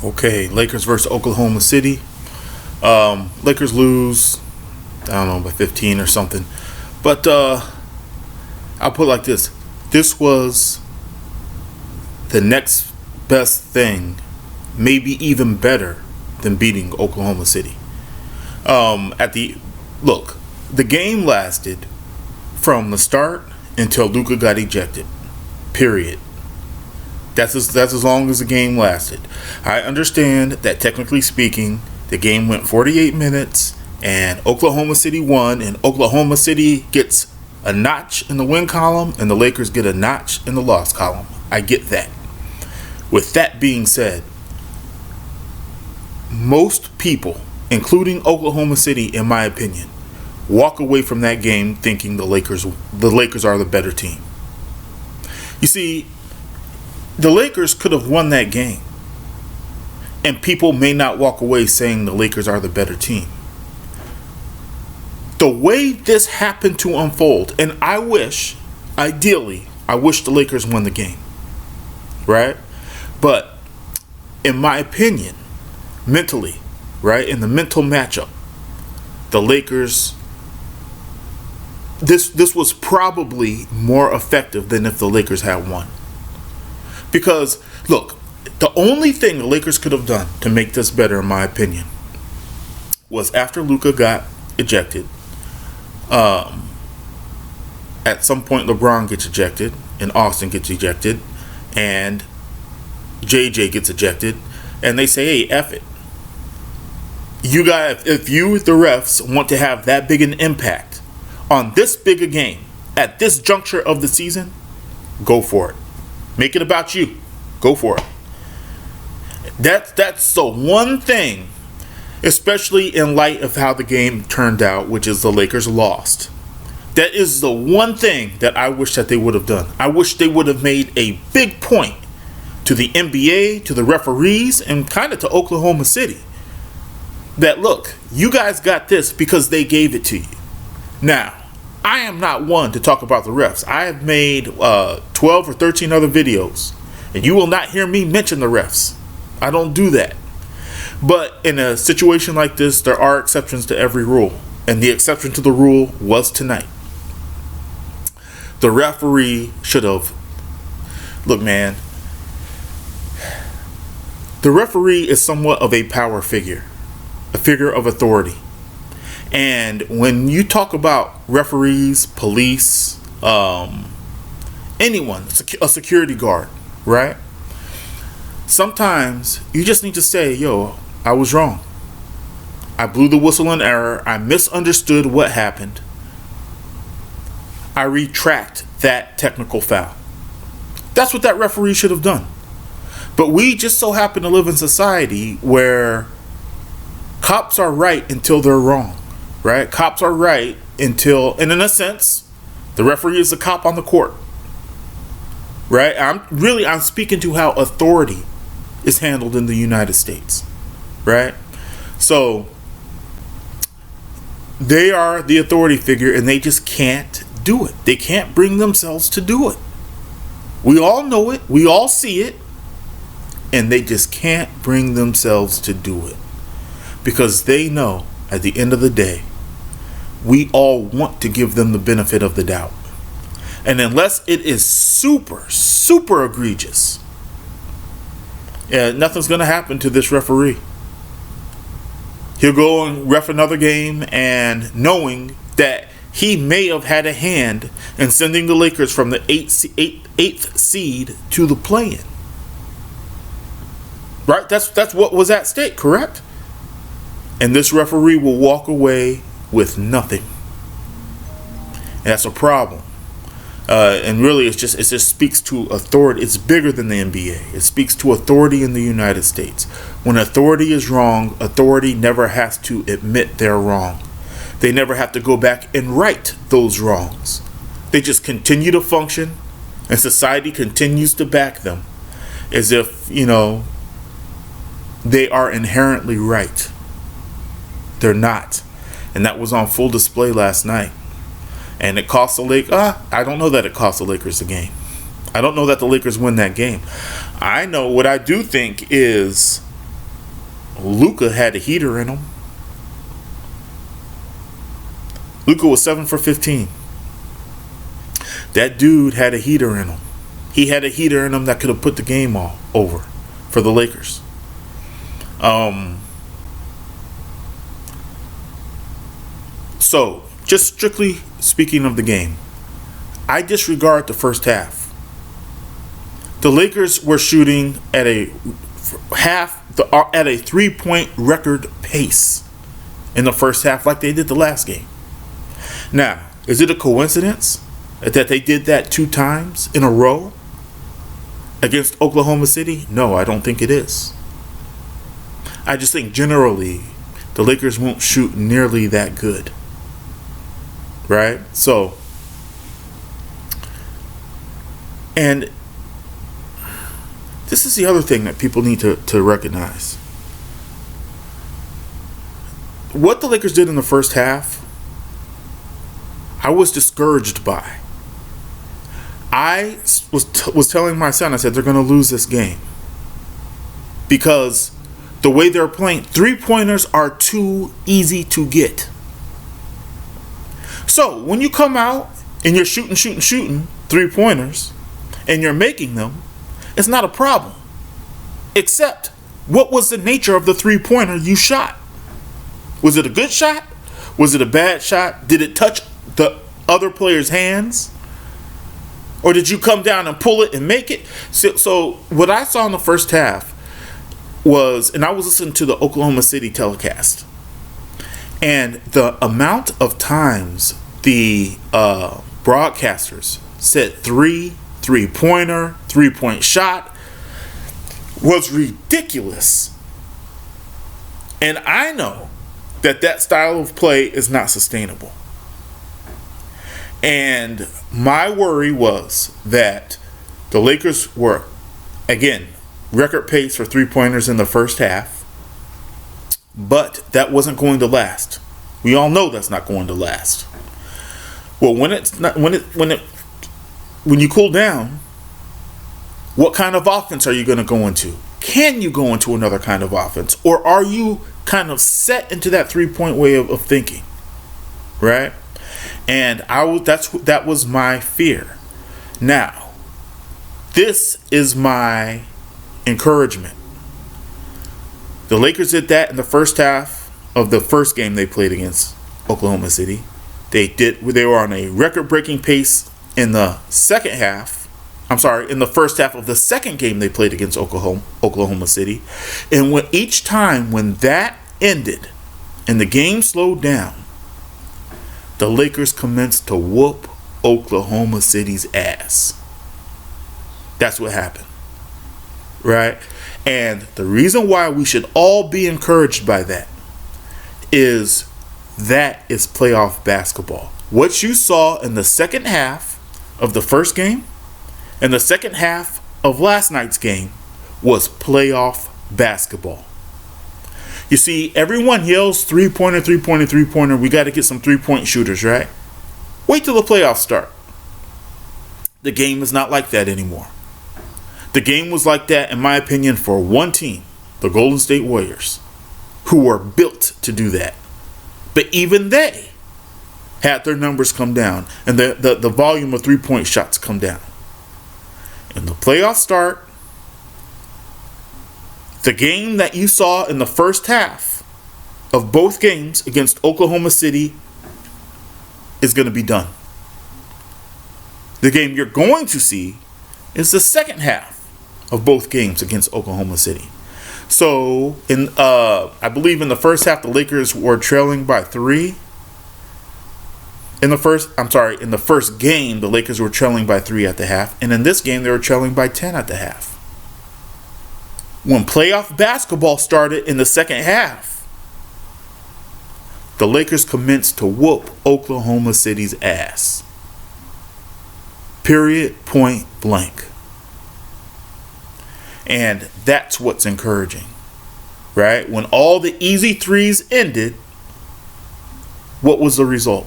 Okay, Lakers versus Oklahoma City. Lakers lose, I don't know, by 15 or something. But I'll put it like this. This was the next best thing, maybe even better than beating Oklahoma City. The game lasted from the start until Luka got ejected. Period. That's as long as the game lasted. I understand that technically speaking, the game went 48 minutes and Oklahoma City won, and Oklahoma City gets a notch in the win column and the Lakers get a notch in the loss column. I get that. With that being said, most people, including Oklahoma City, in my opinion, walk away from that game thinking the Lakers are the better team. You see, the Lakers could have won that game, and people may not walk away saying the Lakers are the better team. The way this happened to unfold, and ideally, I wish the Lakers won the game, right? But in my opinion, mentally, right, in the mental matchup, the Lakers, this was probably more effective than if the Lakers had won. Because, look, the only thing the Lakers could have done to make this better, in my opinion, was after Luka got ejected. At some point, LeBron gets ejected, and Austin gets ejected, and JJ gets ejected, and they say, hey, F it. You guys, if you, the refs, want to have that big an impact on this big a game at this juncture of the season, go for it. Make it about you. Go for it. That's the one thing, especially in light of how the game turned out, which is the Lakers lost. That is the one thing that I wish that they would have done. I wish they would have made a big point to the NBA, to the referees, and kind of to Oklahoma City. That, look, you guys got this because they gave it to you. Now, I am not one to talk about the refs. I have made 12 or 13 other videos, and you will not hear me mention the refs. I don't do that. But in a situation like this, there are exceptions to every rule. And the exception to the rule was tonight. The referee should have... Look, man. The referee is somewhat of a power figure. A figure of authority. And when you talk about referees, police, anyone, a security guard, right? Sometimes you just need to say, yo, I was wrong. I blew the whistle in error. I misunderstood what happened. I retract that technical foul. That's what that referee should have done. But we just so happen to live in society where cops are right until they're wrong. Right? Cops are right until, and in a sense, the referee is the cop on the court. Right? I'm speaking to how authority is handled in the United States. Right? So, they are the authority figure and they just can't do it. They can't bring themselves to do it. We all know it. We all see it. And they just can't bring themselves to do it. Because they know at the end of the day, we all want to give them the benefit of the doubt. And unless it is super, super egregious, nothing's going to happen to this referee. He'll go and ref another game, and knowing that he may have had a hand in sending the Lakers from the eighth seed to the play-in. Right? That's what was at stake, correct? And this referee will walk away with nothing. And that's a problem. And really, it just speaks to authority. It's bigger than the NBA. It speaks to authority in the United States. When authority is wrong, authority never has to admit they're wrong. They never have to go back and right those wrongs. They just continue to function, and society continues to back them as if, they are inherently right. They're not. And that was on full display last night. And it cost the Lakers. I don't know that it cost the Lakers the game. I don't know that the Lakers win that game. I know what I do think is Luka had a heater in him. Luka was 7 for 15. That dude had a heater in him. He had a heater in him that could have put the game all over for the Lakers. So, just strictly speaking of the game, I disregard the first half. The Lakers were shooting at a 3-point record pace in the first half, like they did the last game. Now, is it a coincidence that they did that 2 times in a row against Oklahoma City? No, I don't think it is. I just think generally the Lakers won't shoot nearly that good. Right? So, and this is the other thing that people need to recognize. What the Lakers did in the first half, I was discouraged by. I was telling my son, I said, they're going to lose this game. Because the way they're playing, 3-pointers are too easy to get. So, when you come out and you're shooting 3-pointers and you're making them, it's not a problem. Except, what was the nature of the 3-pointer you shot? Was it a good shot? Was it a bad shot? Did it touch the other player's hands? Or did you come down and pull it and make it? So what I saw in the first half was, and I was listening to the Oklahoma City telecast, and the amount of times the broadcasters said 3-pointer, 3-point shot was ridiculous. And I know that style of play is not sustainable. And my worry was that the Lakers were, again, record pace for 3-pointers in the first half, but that wasn't going to last. We all know that's not going to last. Well, when you cool down, what kind of offense are you going to go into? Can you go into another kind of offense, or are you kind of set into that 3-point way of thinking, right? And that was my fear. Now, this is my encouragement. The Lakers did that in the first half of the first game they played against Oklahoma City. They were on a record-breaking pace in the second half. In the first half of the second game they played against Oklahoma City. And each time when that ended and the game slowed down, the Lakers commenced to whoop Oklahoma City's ass. That's what happened. Right? And the reason why we should all be encouraged by that is playoff basketball. What you saw in the second half of the first game and the second half of last night's game was playoff basketball. You see, everyone yells 3-pointer, 3-pointer, 3-pointer. We got to get some 3-point shooters, right? Wait till the playoffs start. The game is not like that anymore. The game was like that, in my opinion, for one team, the Golden State Warriors, who were built to do that. But even they had their numbers come down and the volume of 3-point shots come down. And the playoffs start. The game that you saw in the first half of both games against Oklahoma City is going to be done. The game you're going to see is the second half of both games against Oklahoma City. So, I believe in the first half, the Lakers were trailing by 3. In the first game, the Lakers were trailing by 3 at the half. And in this game, they were trailing by 10 at the half. When playoff basketball started in the second half, the Lakers commenced to whoop Oklahoma City's ass. Period, point blank. And that's what's encouraging, right? When all the easy threes ended, what was the result?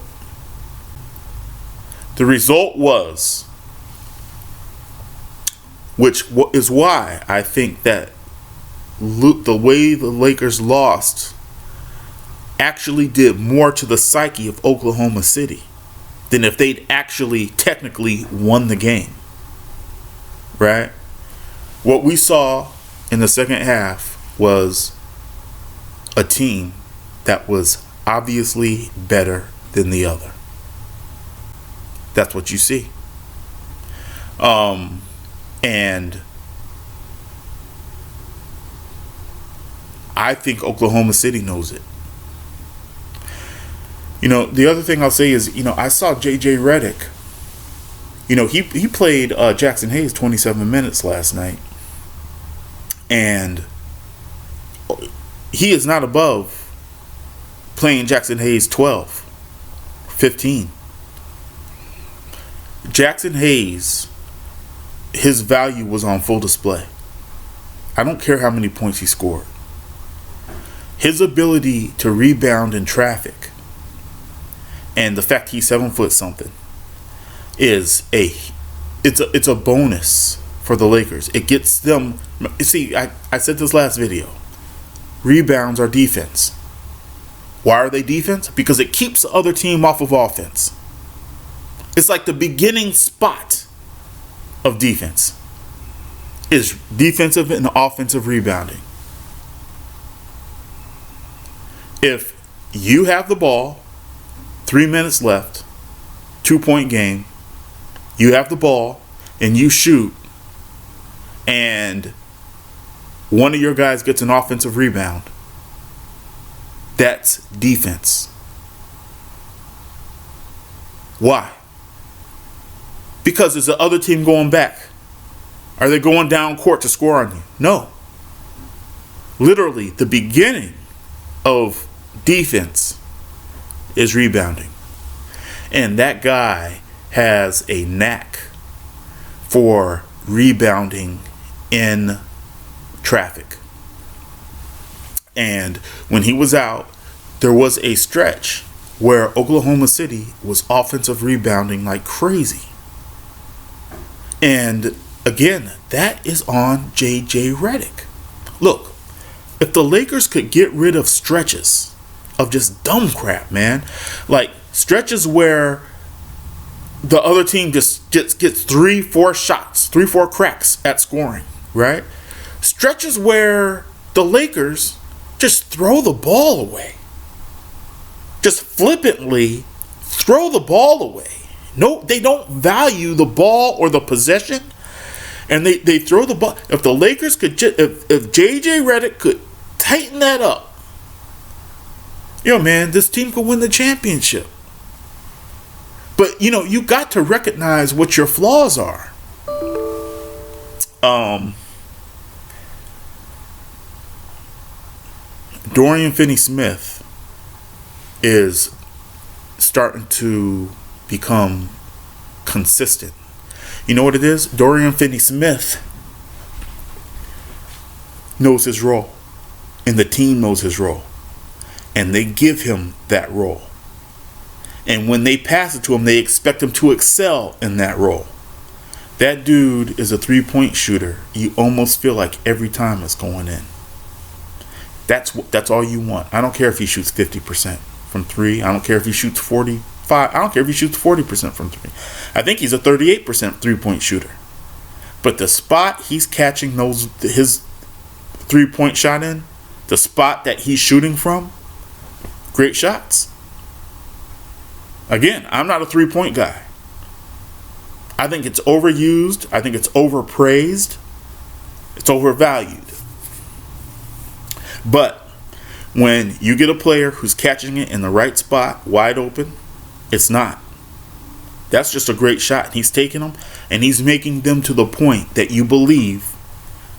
The result was, which is why I think that the way the Lakers lost actually did more to the psyche of Oklahoma City than if they'd actually technically won the game. Right? What we saw in the second half was a team that was obviously better than the other. That's what you see. And I think Oklahoma City knows it. The other thing I'll say is, I saw J.J. Redick. He played Jackson Hayes 27 minutes last night. And he is not above playing Jackson Hayes 12, 15. Jackson Hayes, his value was on full display. I don't care how many points he scored. His ability to rebound in traffic and the fact he's 7 foot something is it's a bonus for the Lakers. It gets them. See, I said this last video. Rebounds are defense. Why are they defense? Because it keeps the other team off of offense. It's like the beginning spot of defense is defensive and offensive rebounding. If you have the ball, 3 minutes left, 2-point game, you have the ball and you shoot, and one of your guys gets an offensive rebound, that's defense. Why? Because is the other team going back? Are they going down court to score on you? No. Literally, the beginning of defense is rebounding. And that guy has a knack for rebounding in traffic. And when he was out, there was a stretch where Oklahoma City was offensive rebounding like crazy. And again, that is on J.J. Redick. Look, if the Lakers could get rid of stretches of just dumb crap, man, like stretches where the other team just gets 3-4 shots, 3-4 cracks at scoring, right? Stretches where the Lakers just throw the ball away. Just flippantly throw the ball away. No, they don't value the ball or the possession. And they throw the ball. If the Lakers could, if J.J. Redick could tighten that up, man, this team could win the championship. But, you got to recognize what your flaws are. Dorian Finney-Smith is starting to become consistent. You know what it is? Dorian Finney-Smith knows his role, and the team knows his role, and they give him that role. And when they pass it to him, they expect him to excel in that role. That dude is a 3-point shooter. You almost feel like every time it's going in. That's all you want. I don't care if he shoots 50% from 3. I don't care if he shoots 45. I don't care if he shoots 40% from 3. I think he's a 38% 3-point shooter. But the spot he's catching his 3-point shot in, the spot that he's shooting from, great shots. Again, I'm not a 3-point guy. I think it's overused. I think it's overpraised. It's overvalued. But when you get a player who's catching it in the right spot, wide open, it's not. That's just a great shot. He's taking them, and he's making them to the point that you believe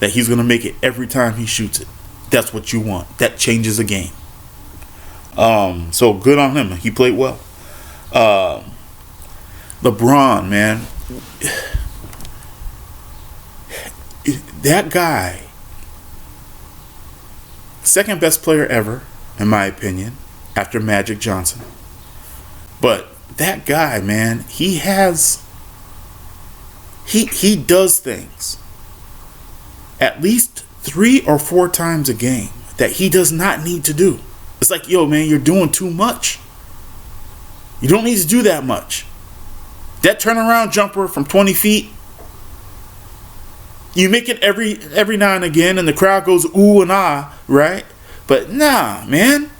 that he's going to make it every time he shoots it. That's what you want. That changes the game. So good on him. He played well. LeBron, man. That guy, second best player ever, in my opinion, after Magic Johnson. But that guy, man, he does things at least 3 or 4 times a game that he does not need to do. It's like, yo, man, you're doing too much. You don't need to do that much. That turnaround jumper from 20 feet, you make it every now and again, and the crowd goes ooh and ah, right? But nah, man.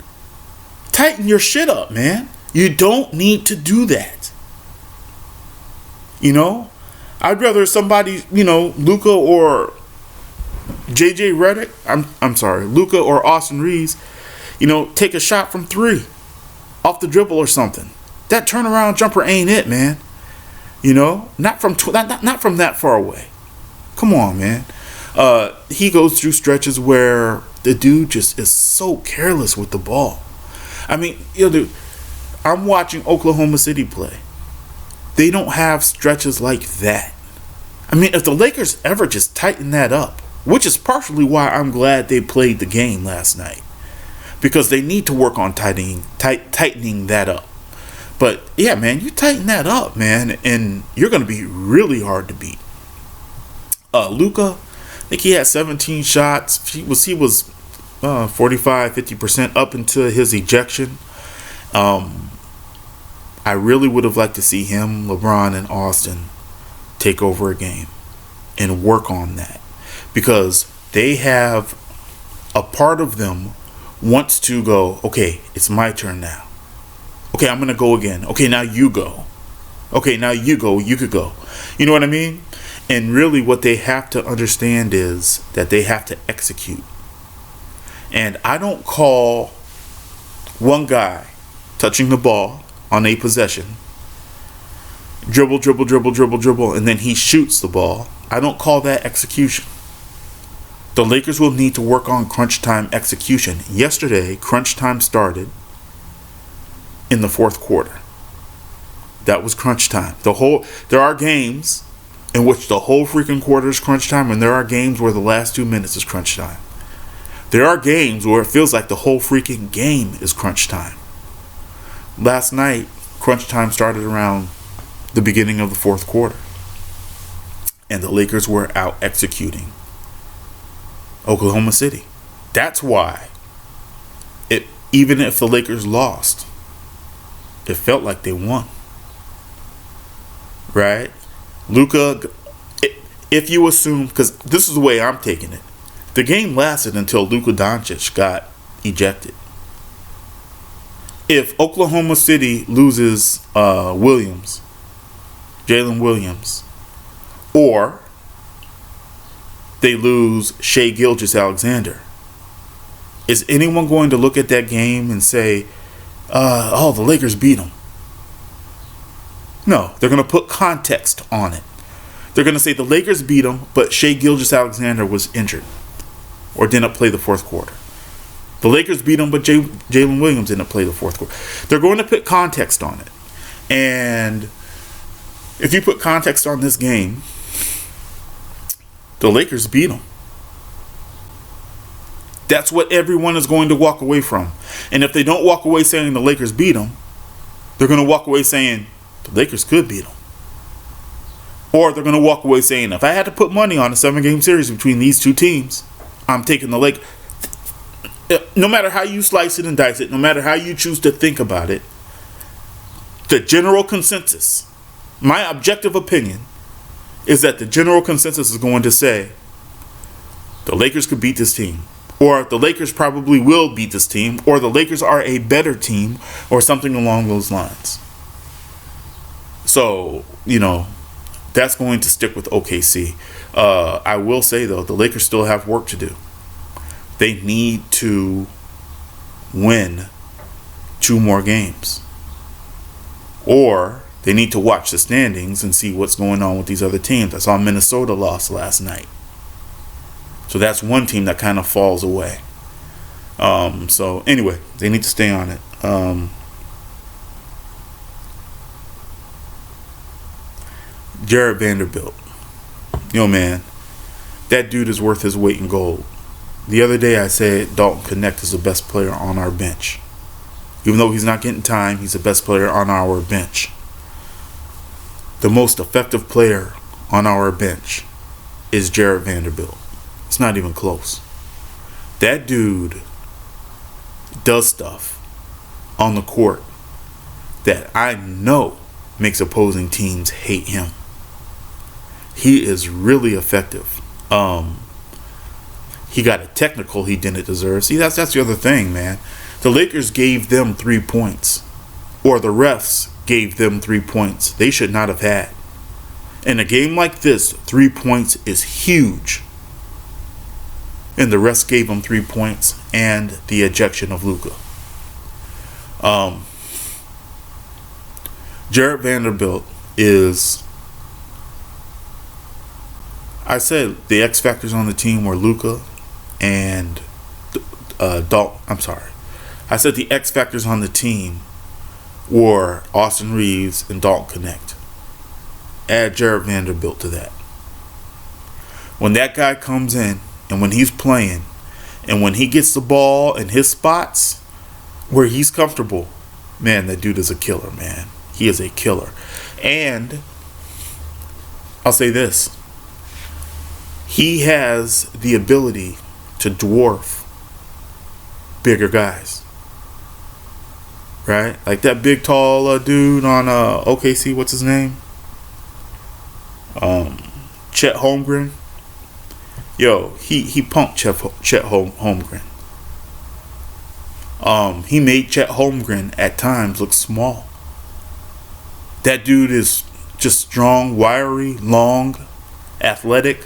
Tighten your shit up, man. You don't need to do that. You know? I'd rather somebody, Luka or JJ Redick, I'm sorry, Luka or Austin Reeves, take a shot from 3 off the dribble or something. That turnaround jumper ain't it, man. Not from not from that far away. Come on, man. He goes through stretches where the dude just is so careless with the ball. I mean, dude, I'm watching Oklahoma City play. They don't have stretches like that. I mean, if the Lakers ever just tighten that up, which is partially why I'm glad they played the game last night, because they need to work on tightening that up. But yeah, man, you tighten that up, man, and you're going to be really hard to beat. Luka, I think he had 17 shots. He was 45-50% up into his ejection. I really would have liked to see him, LeBron, and Austin take over a game and work on that, because they have a part of them wants to go, okay, it's my turn now. Okay, I'm going to go again. Okay, now you go. Okay, now you go. You could go. You know what I mean? And really what they have to understand is that they have to execute. And I don't call one guy touching the ball on a possession, dribble, and then he shoots the ball. I don't call that execution. The Lakers will need to work on crunch time execution. Yesterday, crunch time started in the fourth quarter. That was crunch time. There are games in which the whole freaking quarter is crunch time, and there are games where the last 2 minutes is crunch time. There are games where it feels like the whole freaking game is crunch time. Last night, crunch time started around the beginning of the fourth quarter, and the Lakers were out executing Oklahoma City. That's why, even if the Lakers lost, it felt like they won. Right? Luka, if you assume, because this is the way I'm taking it, the game lasted until Luka Doncic got ejected. If Oklahoma City loses Jalen Williams, or they lose Shai Gilgeous-Alexander, is anyone going to look at that game and say, the Lakers beat them? No, they're going to put context on it. They're going to say the Lakers beat them, but Shai Gilgeous-Alexander was injured or didn't play the fourth quarter. The Lakers beat them, but Jalen Williams didn't play the fourth quarter. They're going to put context on it. And if you put context on this game, the Lakers beat them. That's what everyone is going to walk away from. And if they don't walk away saying the Lakers beat them, they're going to walk away saying the Lakers could beat them. Or they're going to walk away saying, if I had to put money on a 7-game series between these two teams, I'm taking the Lakers. No matter how you slice it and dice it, no matter how you choose to think about it, the general consensus, my objective opinion, is that the general consensus is going to say the Lakers could beat this team, or the Lakers probably will beat this team, or the Lakers are a better team, or something along those lines. So, that's going to stick with OKC. I will say, though, the Lakers still have work to do. They need to win 2 more games. Or they need to watch the standings and see what's going on with these other teams. I saw Minnesota lost last night. So that's one team that kind of falls away. So anyway, they need to stay on it. Jared Vanderbilt. Man, that dude is worth his weight in gold. The other day I said Dalton Connect is the best player on our bench. Even though he's not getting time, he's the best player on our bench. The most effective player on our bench is Jared Vanderbilt. It's not even close. That dude does stuff on the court that I know makes opposing teams hate him. He is really effective. He got a technical he didn't deserve. See, that's the other thing, man. The Lakers gave them 3 points, or the refs gave them 3 points they should not have had. In a game like this, 3 points is huge. And the refs gave them 3 points and the ejection of Luka. Jared Vanderbilt is, I said the X factors on the team were Luka and Dalton. I'm sorry. I said the X factors on the team were Austin Reeves and Dalton Connect. Add Jared Vanderbilt to that. When that guy comes in and when he's playing and when he gets the ball in his spots where he's comfortable, man, that dude is a killer, man. He is a killer. And I'll say this. He has the ability to dwarf bigger guys. Right? Like that big, tall dude on OKC, what's his name? Chet Holmgren. Yo, he punked Chet Holmgren. He made Chet Holmgren at times look small. That dude is just strong, wiry, long, athletic.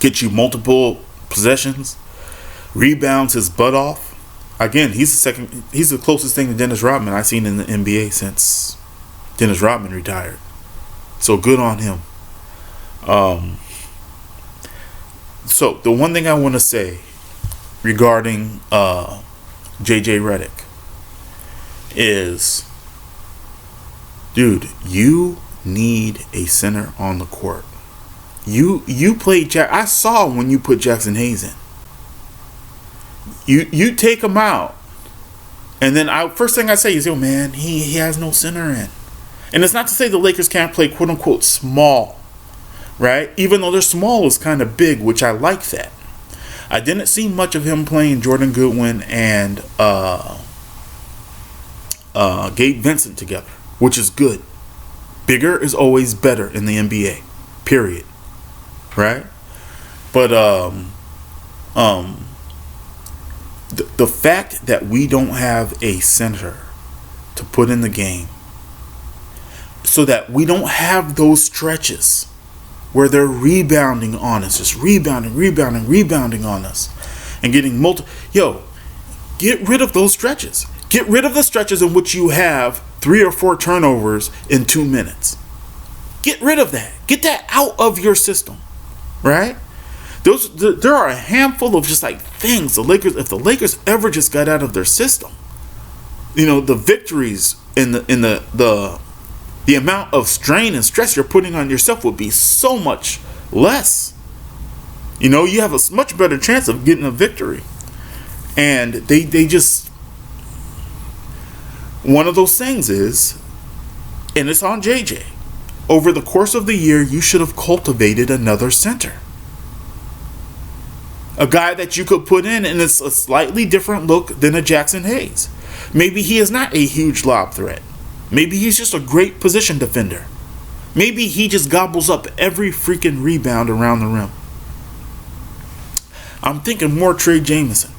Gets you multiple possessions. Rebounds his butt off. Again, he's the closest thing to Dennis Rodman I've seen in the NBA since Dennis Rodman retired. So good on him. So the one thing I want to say regarding JJ Redick is, dude, you need a center on the court. You played I saw when you put Jackson Hayes in. You take him out, and then first thing I say is, yo, man, he has no center in. And it's not to say the Lakers can't play quote unquote small, right? Even though their small is kind of big, which I like that. I didn't see much of him playing Jordan Goodwin and Gabe Vincent together, which is good. Bigger is always better in the NBA, period. Right? But the fact that we don't have a center to put in the game, so that we don't have those stretches where they're rebounding on us, just rebounding on us, and getting get rid of those stretches. Get rid of the stretches in which you have 3 or 4 turnovers in 2 minutes. Get rid of that. Get that out of your system. Right? There are a handful of just like things the Lakers, if the Lakers ever just got out of their system, the victories in the amount of strain and stress you're putting on yourself would be so much less. You have a much better chance of getting a victory. And they just, one of those things is, and it's on JJ, over the course of the year, you should have cultivated another center. A guy that you could put in, and it's a slightly different look than a Jackson Hayes. Maybe he is not a huge lob threat. Maybe he's just a great position defender. Maybe he just gobbles up every freaking rebound around the rim. I'm thinking more Trey Jameson.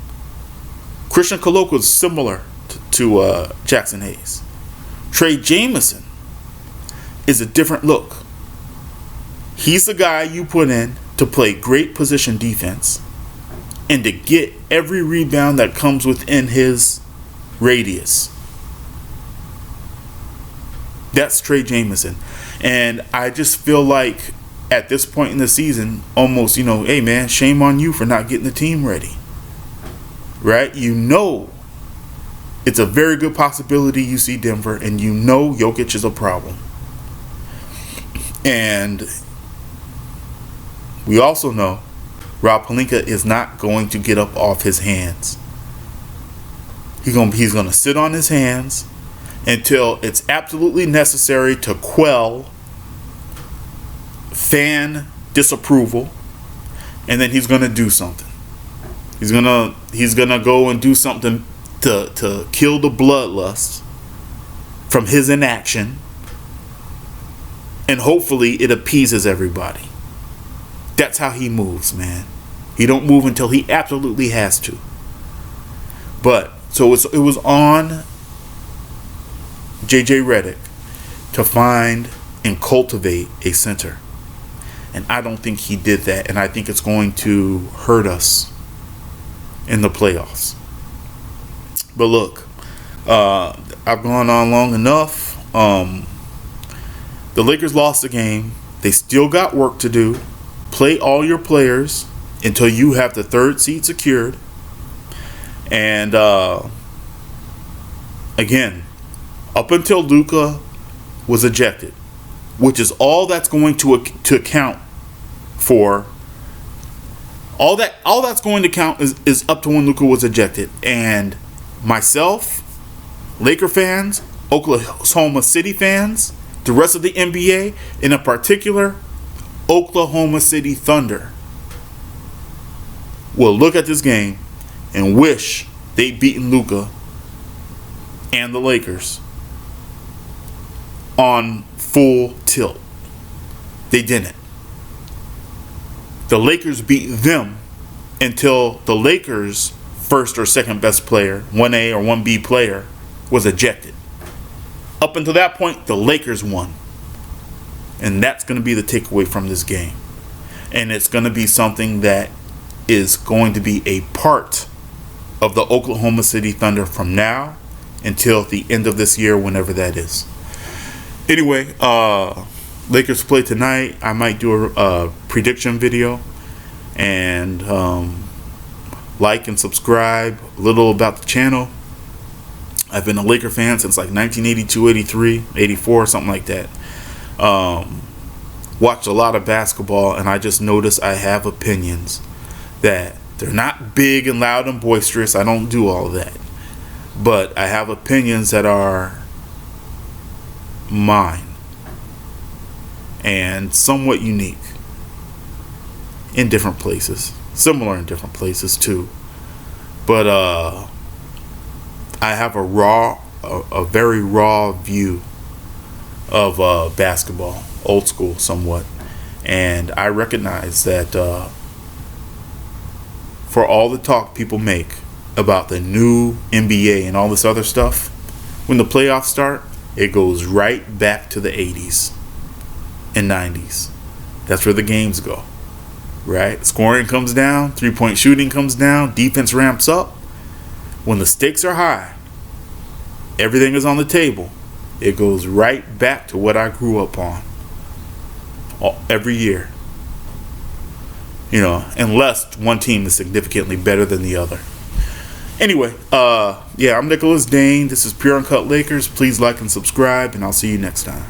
Christian Coloco is similar to Jackson Hayes. Trey Jameson is a different look. He's the guy you put in to play great position defense and to get every rebound that comes within his radius. That's Trey Jameson. And I just feel like at this point in the season, almost, hey man, shame on you for not getting the team ready. Right? It's a very good possibility you see Denver, and Jokic is a problem. And we also know Rob Pelinka is not going to get up off his hands. He's going to sit on his hands until it's absolutely necessary to quell fan disapproval and then he's gonna do something. He's gonna go and do something to kill the bloodlust from his inaction, and hopefully it appeases everybody. That's how he moves, man. He don't move until he absolutely has to. But so it was on JJ Redick to find and cultivate a center, and I don't think he did that, and I think it's going to hurt us in the playoffs. But look, I've gone on long enough. The Lakers lost the game. They still got work to do. Play all your players until you have the third seed secured. And again, up until Luka was ejected, which is all that's going to account for. All that's going to count is up to when Luka was ejected. And myself, Laker fans, Oklahoma City fans, the rest of the NBA, and in particular, Oklahoma City Thunder, will look at this game and wish they'd beaten Luka and the Lakers on full tilt. They didn't. The Lakers beat them until the Lakers' first or second best player, 1A or 1B player, was ejected. Up until that point, the Lakers won. And that's going to be the takeaway from this game. And it's going to be something that is going to be a part of the Oklahoma City Thunder from now until the end of this year, whenever that is. Anyway, Lakers play tonight. I might do a prediction video. And like and subscribe a little about the channel. I've been a Laker fan since like 1982, 83, 84, something like that. Watched a lot of basketball, and I just noticed I have opinions that they're not big and loud and boisterous. I don't do all of that. But I have opinions that are mine and somewhat unique in different places, similar in different places too. But I have a very raw view of basketball, old school somewhat, and I recognize that for all the talk people make about the new NBA and all this other stuff, when the playoffs start, it goes right back to the 80s and 90s. That's where the games go, right? Scoring comes down, three-point shooting comes down, defense ramps up. When the stakes are high, everything is on the table. It goes right back to what I grew up on every year. You know, unless one team is significantly better than the other. Anyway, yeah, I'm Nicholas Dane. This is Pure Uncut Lakers. Please like and subscribe, and I'll see you next time.